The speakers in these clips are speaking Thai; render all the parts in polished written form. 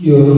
โม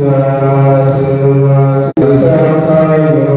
ยะเทวะสิสังขาย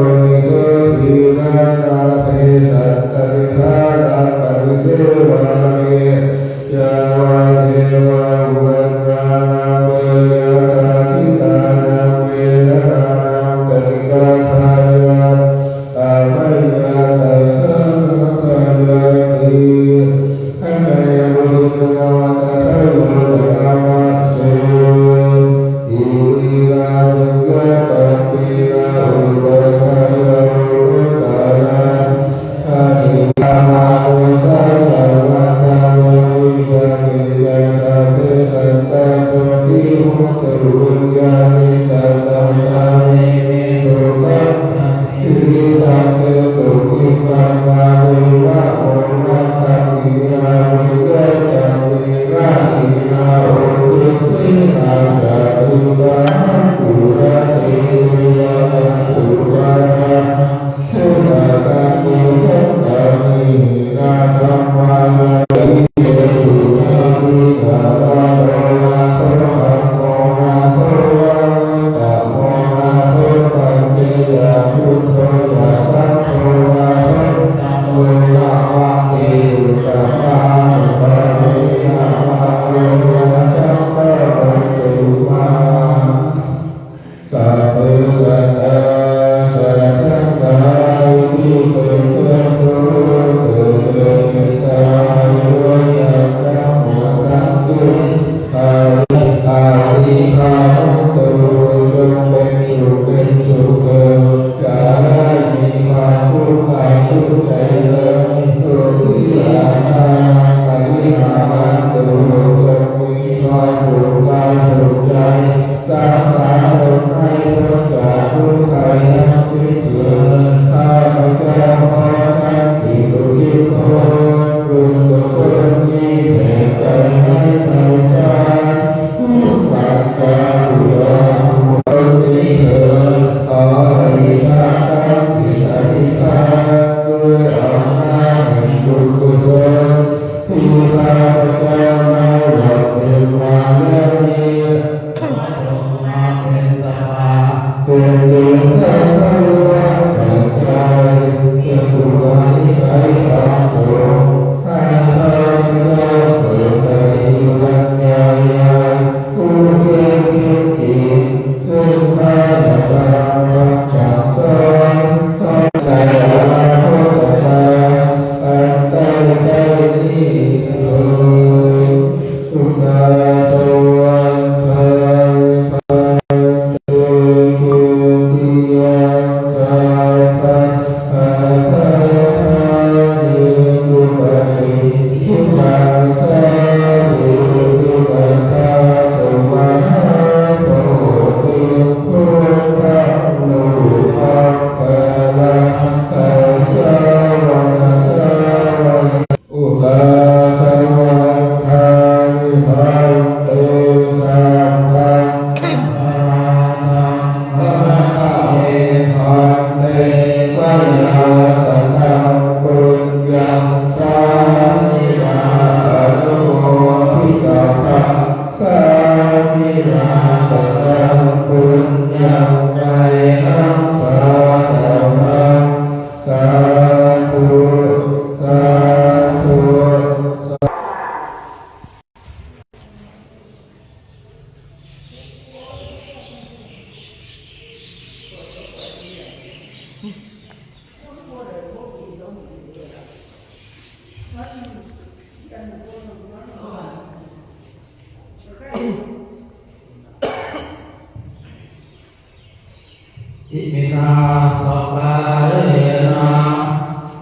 อิมินาสัพพะเรนะ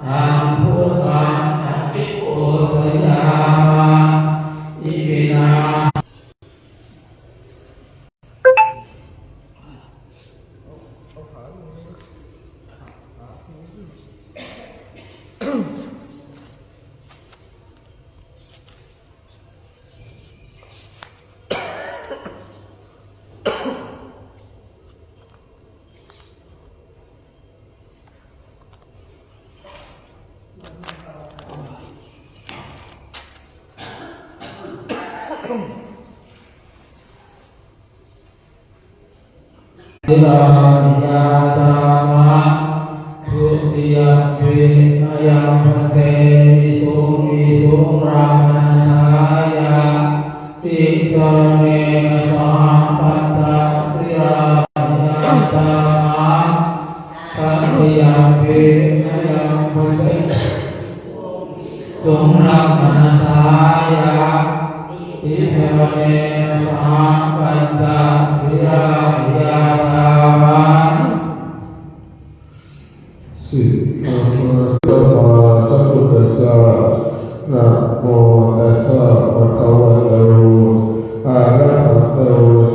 ธัมพุทธังอภิปูชยามะอิมินาติลานิยาตามะทุติยปิอายังพเตสุมิสุรานันทายาติสเนนะสหัมปัตตะสิรานิยาตามะตัติยปิอายังพเตสุรานันทายาติสเนนะสหัมปัตตะสิรานิยานะโมตัสสะภะคะวะโตอะระหะโต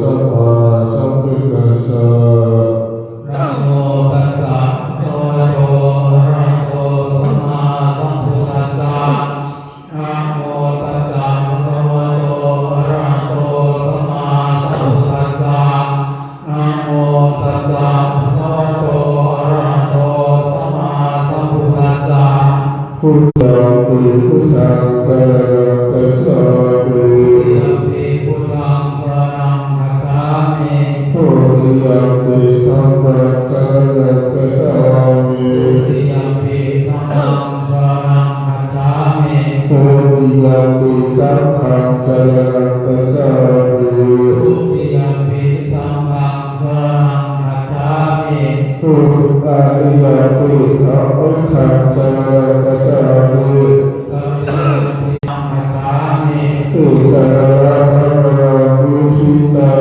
สัมมาสัมพุทธัสสะนะโมตัสสะภะคะวะโตอะระหะโตสัมมาสัมพุทธัสสะนะโมตัสสะภะคะวะโตอะระหะโตสัมมาสัมพุทธัสสะนะโมตัสสะภะคะวะโตอะระหะโตสัมมาสัมพุทธัสสะพุทธังปิพุทธังสรณังคัจฉามิพุทธังสรณังคัจฉามิทุติยัมปิธัมมังสรณังคัจฉามิทุติยัมปิธัมมังสรณังคัจฉามิทุติยัมปิสังฆังสรณังคัจฉามิทุติยัมปิสังฆังสรณังคัจฉามิทุติยัมปิธัมมังสรณังคัจฉามิตุสรณะภะคะวะมุทิตา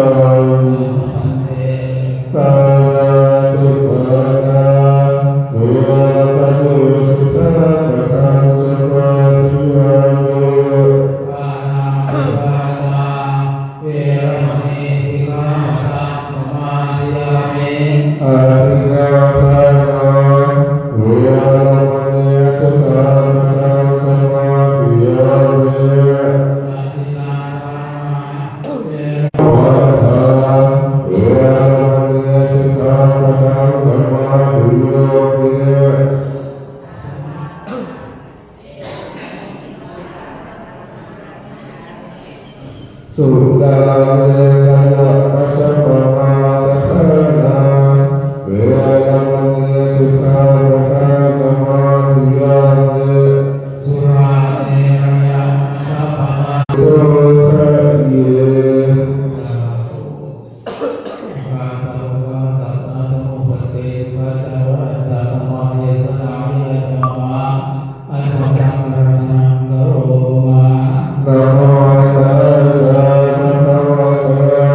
สาธุปนาเวรมณีสุตตะปะทังสมาธิยามิปานาติปาตาเวรมณีสิกขาปะทังสมาธิยามิอาทินนาทานาเวรมณีสุตตะปะทังสมาธิยามิสุดาเวสยะปัสสะปะมาตะนาเวรมณีสุขาปะทังสมาธิยามิสุราเมรยะสัพพะมาโสทะเยภะคะวะตะนะโมพุทเตภะคะวะตะนะโมเยสนามิยะธัมมะอัสสะจังกะระนังกะโรมะนะโมตัสสะภะคะวะโต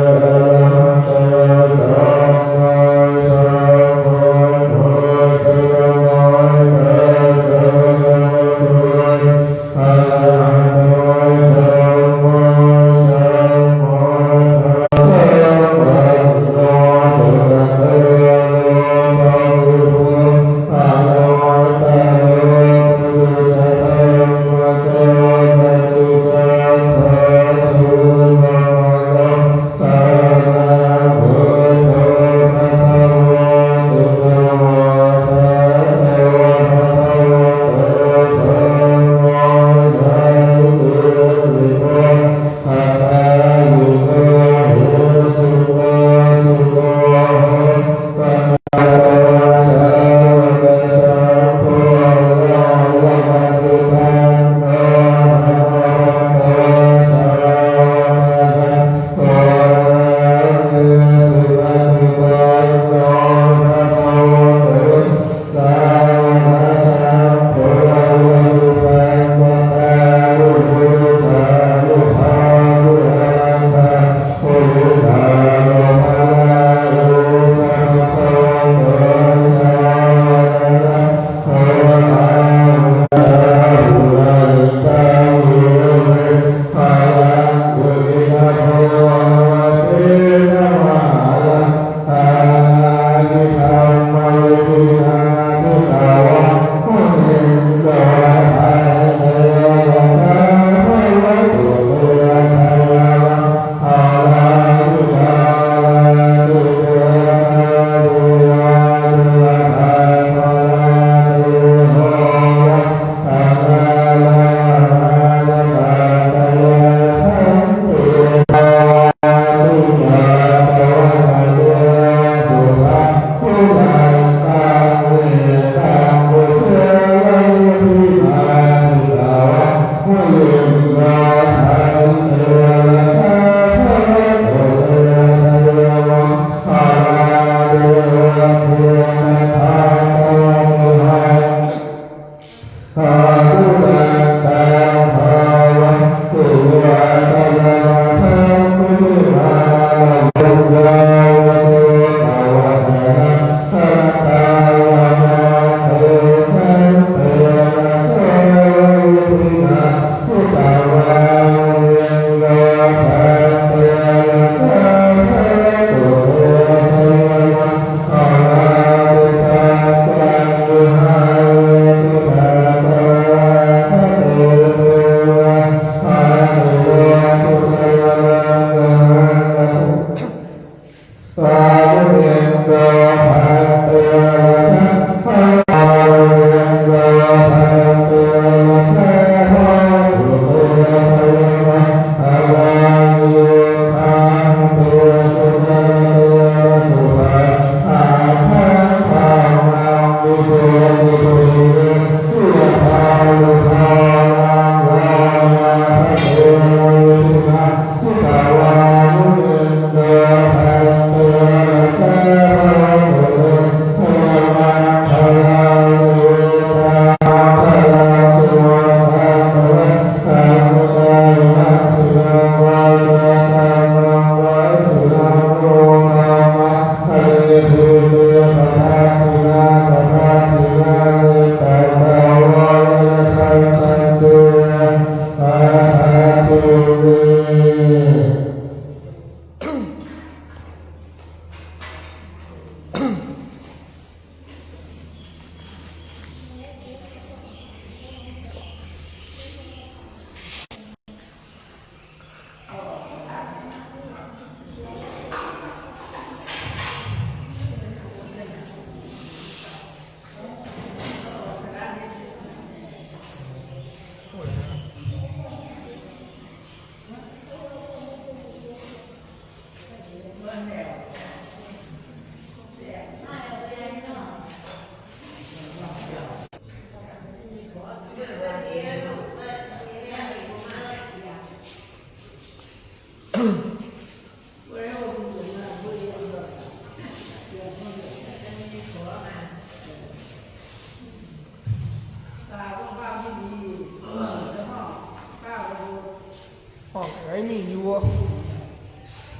ห้องไอ้นี่อยู่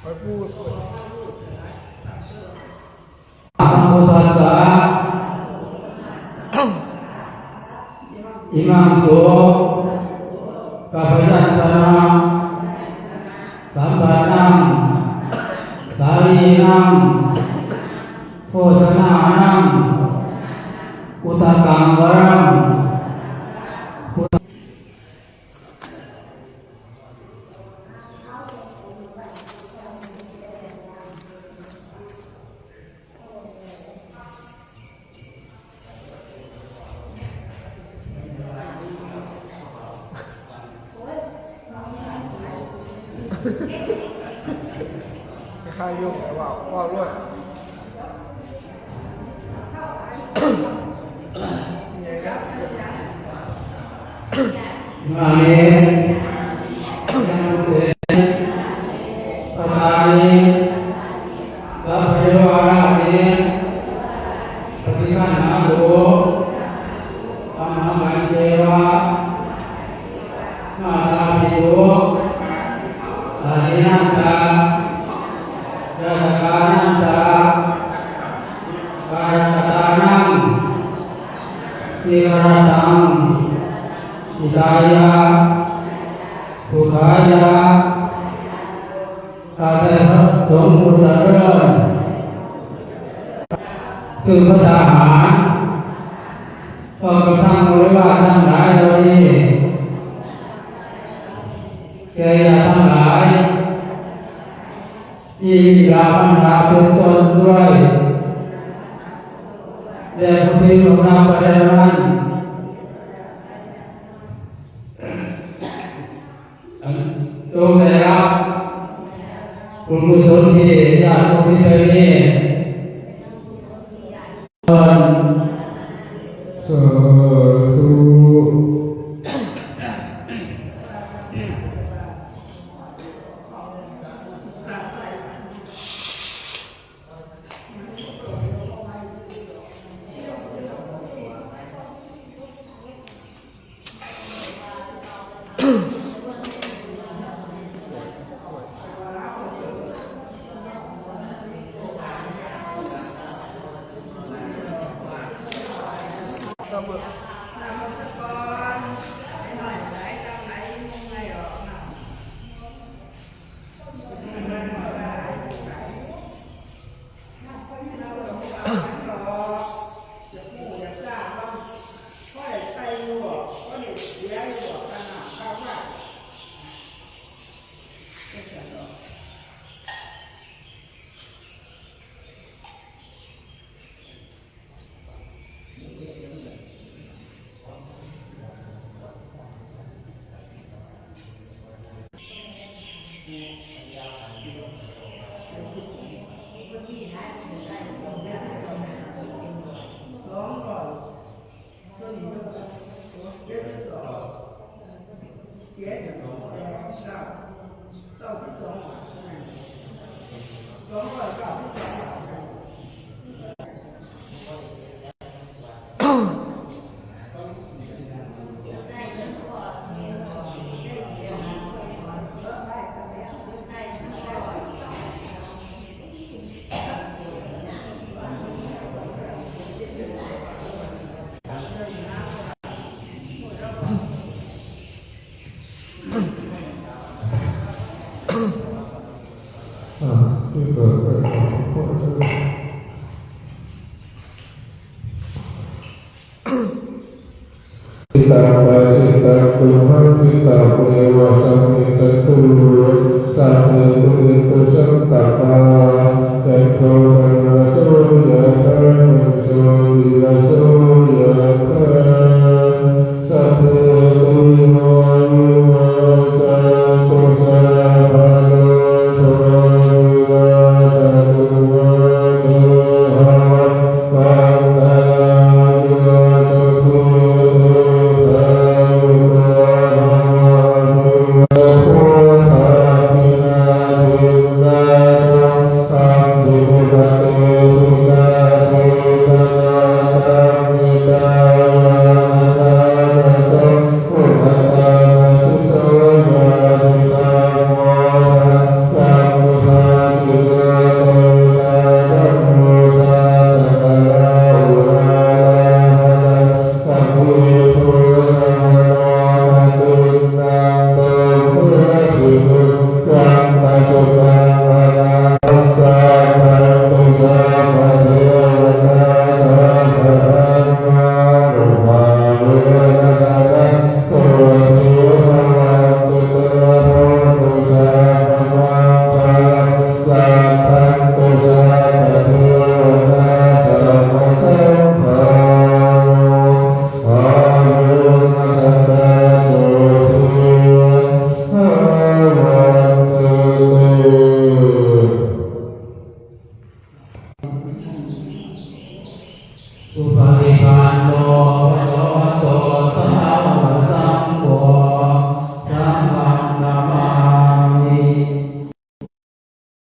ไปพูด นะโมตัสสะอิมังสุกัปยัญชนะสัมปันนังสาลีนังโภชนานังอุตตังวรังใครยุ่งว่าด้วย มาเลยังเตปะทานิสัพเพวารานิปฏิฆานาโลธัมมังกันเทวะมาตาปิโยสาลีนันตาเจตกานันตากายตตานังติวรตังอิตายะสุขายะอาเทพสมมุตเริญคือพระทหารก็กระทั่งบริวารทั้งหลายเหล่านี้แกยาทั้งหลายที่ยาพันธาเป็นต้นด้วยแด่ผู้ที่ลงนามประเด็นนั้นจงได้รับบุญกุศลที่ญาติโยมที่ได้นี้สาธุ ก็เบิก น้ำมันตะกอนหน่อยไหลตามไหลมุงไหลออกน้ำมันหน่อยไหลไหลน้ำก็ยังเราหลงเอาหลอกจะพูดจะกล้าบ้างค่อยไปอยู่ก็เดี๋ยวเสียอยู่กันน้ำข้าวว่าที่เกิดเป็นของพระเจ้าทิตาปาจิตาปุหังทิตาปุเรวะสัมมิตตุสัพเพปุเรตุสังตปา